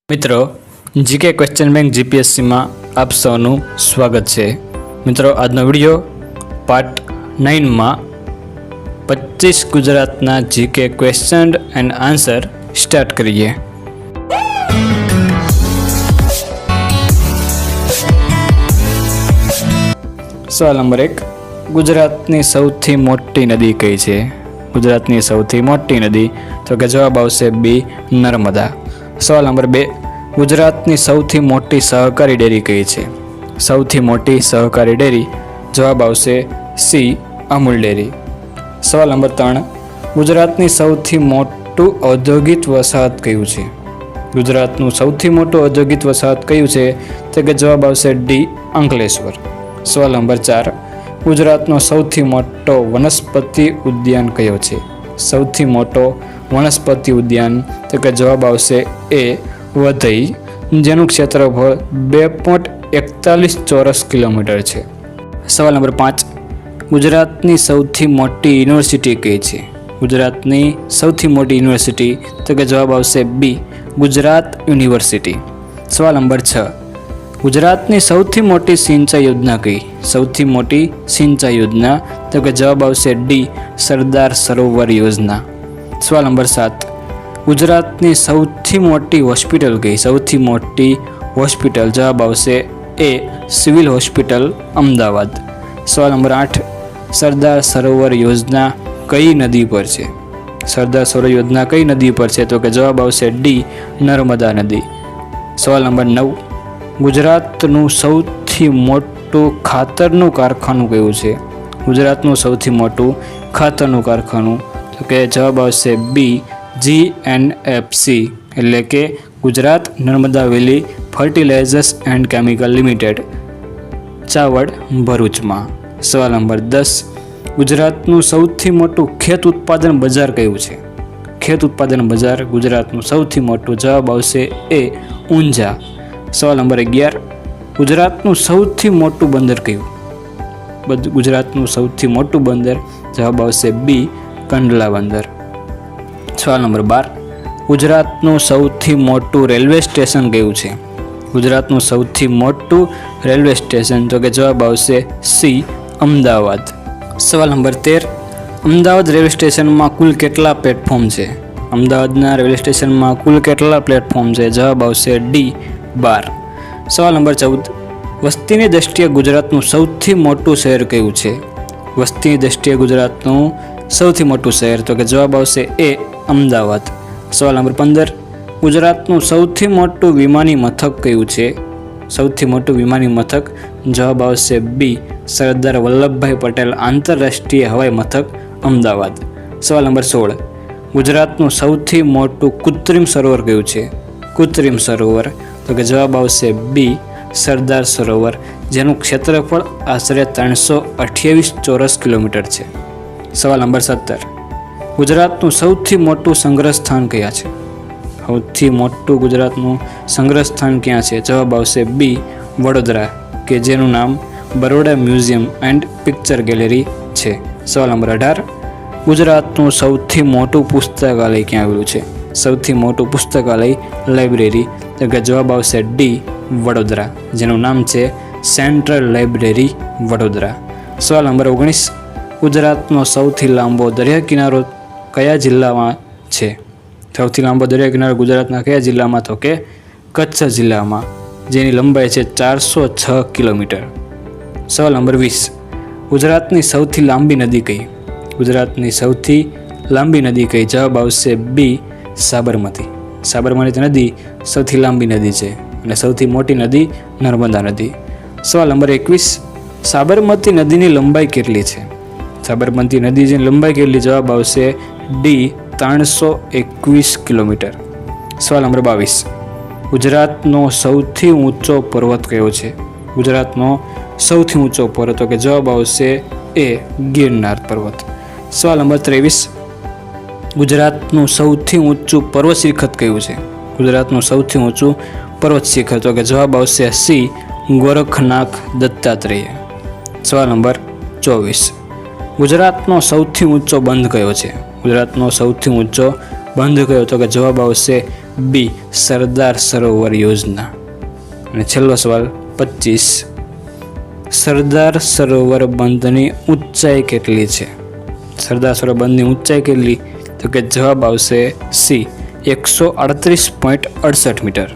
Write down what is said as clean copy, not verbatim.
મિત્રો, GK question bank જીપીએસસીમાં આપ સૌનું સ્વાગત છે. મિત્રો, આજનો વિડીયો પાર્ટ 9માં 25 ગુજરાતના GK question and answer start કરીએ. સવાલ નંબર 1. ગુજરાતની સૌથી મોટી નદી કઈ છે? ગુજરાતની સૌથી મોટી નદી તો કે જવાબ આવશે બી, નર્મદા. સવાલ નંબર 2. ગુજરાતની સૌથી મોટી સહકારી ડેરી કઈ છે? સૌથી મોટી સહકારી ડેરી જવાબ આવશે સી, અમૂલ ડેરી. સવાલ નંબર 3. ગુજરાતની સૌથી મોટું ઔદ્યોગિક વસાહત કયું છે? ગુજરાતનું સૌથી મોટું ઔદ્યોગિક વસાહત કયું છે? તો કે જવાબ આવશે ડી, અંકલેશ્વર. સવાલ નંબર 4. ગુજરાતનો સૌથી મોટો વનસ્પતિ ઉદ્યાન કયો છે? સૌથી મોટો વનસ્પતિ ઉદ્યાન તો કે જવાબ આવશે એ, વઘઈ, જેનું ક્ષેત્રફળ 2.41 ચોરસ કિલોમીટર છે. સવાલ નંબર 5. ગુજરાતની સૌથી મોટી યુનિવર્સિટી કઈ છે? ગુજરાતની સૌથી મોટી યુનિવર્સિટી તો કે જવાબ આવશે બી, ગુજરાત યુનિવર્સિટી. સવાલ નંબર 6. ગુજરાતની સૌથી મોટી સિંચાઈ યોજના કઈ? સૌથી મોટી સિંચાઈ યોજના તો કે જવાબ આવશે ડી, સરદાર સરોવર યોજના. સવાલ નંબર 7. ગુજરાતની સૌથી મોટી હોસ્પિટલ કઈ? સૌથી મોટી હોસ્પિટલ જવાબ આવશે એ, સિવિલ હોસ્પિટલ, અમદાવાદ. સવાલ નંબર 8. સરદાર સરોવર યોજના કઈ નદી પર છે? સરદાર સરોવર યોજના કઈ નદી પર છે? તો કે જવાબ આવશે ડી, નર્મદા નદી. સવાલ નંબર 9. ગુજરાતનું સૌથી મોટું ખાતરનું કારખાનું કયું છે? ગુજરાતનું સૌથી મોટું ખાતરનું કારખાનું તો કે જવાબ આવશે બી, GNFC એટલે કે ગુજરાત નર્મદા વેલી ફર્ટિલાઇઝર્સ એન્ડ કેમિકલ લિમિટેડ, ચાવડ, ભરૂચમાં. સવાલ નંબર 10. ગુજરાતનું સૌથી મોટું ખેત ઉત્પાદન બજાર કયું છે? ખેત ઉત્પાદન બજાર ગુજરાતનું સૌથી મોટું જવાબ આવશે એ, ઊંઝા. સવાલ નંબર 11. ગુજરાતનું સૌથી મોટું બંદર કયું? ગુજરાતનું સૌથી મોટું બંદર જવાબ આવશે બી, કંડલા બંદર. સવાલ નંબર 12. ગુજરાતનું સૌથી મોટું રેલવે સ્ટેશન કયું છે? ગુજરાતનું સૌથી મોટું રેલવે સ્ટેશન તો કે જવાબ આવશે સી, અમદાવાદ. સવાલ નંબર 13. અમદાવાદ રેલવે સ્ટેશનમાં કુલ કેટલા પ્લેટફોર્મ છે? અમદાવાદના રેલવે સ્ટેશનમાં કુલ કેટલા પ્લેટફોર્મ છે? જવાબ આવશે ડી, 12. સવાલ નંબર 14. વસ્તીની દ્રષ્ટિએ ગુજરાતનું સૌથી મોટું શહેર કયું છે? વસ્તીની દ્રષ્ટિએ ગુજરાતનું સૌથી મોટું શહેર તો કે જવાબ આવશે એ, અમદાવાદ. સવાલ નંબર 15. ગુજરાતનું સૌથી મોટું વિમાની મથક કયું છે? સૌથી મોટું વિમાની મથક જવાબ આવશે બી, સરદાર વલ્લભભાઈ પટેલ આંતરરાષ્ટ્રીય હવાઈ મથક, અમદાવાદ. સવાલ નંબર 16. ગુજરાતનું સૌથી મોટું કૃત્રિમ સરોવર કયું છે? કૃત્રિમ સરોવર તો કે જવાબ આવશે બી, સરદાર સરોવર, જેનું ક્ષેત્રફળ આશરે 328 ચોરસ કિલોમીટર છે. સવાલ નંબર 17. ગુજરાતનું સૌથી મોટું સંગ્રહ સ્થાન ક્યાં છે? સૌથી મોટું ગુજરાતનું સંગ્રહ સ્થાન ક્યાં છે? જવાબ આવશે બી, વડોદરા, કે જેનું નામ Baroda museum and picture gallery છે. સવાલ નંબર 18. ગુજરાતનું સૌથી મોટું પુસ્તકાલય ક્યાં આવેલું છે? સૌથી મોટું પુસ્તકાલય, લાઇબ્રેરી તો કે જવાબ આવશે ડી, વડોદરા, જેનું નામ છે સેન્ટ્રલ લાઇબ્રેરી, વડોદરા. સવાલ નંબર 19. ગુજરાતનો સૌથી લાંબો દરિયા કિનારો કયા જિલ્લામાં છે? સૌથી લાંબો દરિયા કિનારો ગુજરાતના કયા જિલ્લામાં? તો કે કચ્છ જિલ્લામાં, જેની લંબાઈ છે 406 કિલોમીટર. સવાલ નંબર 20. ગુજરાતની સૌથી લાંબી નદી કઈ? ગુજરાતની સૌથી લાંબી નદી કઈ? જવાબ આવશે બી, સાબરમતી. સાબરમતી નદી સૌથી લાંબી નદી છે અને સૌથી મોટી નદી નર્મદા નદી. સવાલ નંબર 21. સાબરમતી નદીની લંબાઈ કેટલી છે? સાબરમતી નદીની લંબાઈ કેટલી? જવાબ આવશે ડી, 321 કિલોમીટર. સવાલ નંબર 22. ગુજરાતનો સૌથી ઊંચો પર્વત કયો છે? ગુજરાતનો સૌથી ઊંચો પર્વત તો કે જવાબ આવશે એ, ગિરનાર પર્વત. સવાલ નંબર 23. ગુજરાતનું સૌથી ઊંચું પર્વત શિખર કયું છે? ગુજરાતનું સૌથી ઊંચું પર્વત શિખર તો કે જવાબ આવશે સી, ગોરખનાથ દત્તાત્રેય. સવાલ નંબર 24. ગુજરાતનો સૌથી ઊંચો બંધ કયો છે? ગુજરાતનો સૌથી ઊંચો બંધ કયો? તો કે જવાબ આવશે બી સરદાર સરોવર યોજના. અને છેલ્લો સવાલ 25, સરદાર સરોવર બંધની ઊંચાઈ કેટલી છે? સરદાર સરોવર બંધની ઊંચાઈ કેટલી? તો કે જવાબ આવશે સી 138.68 મીટર.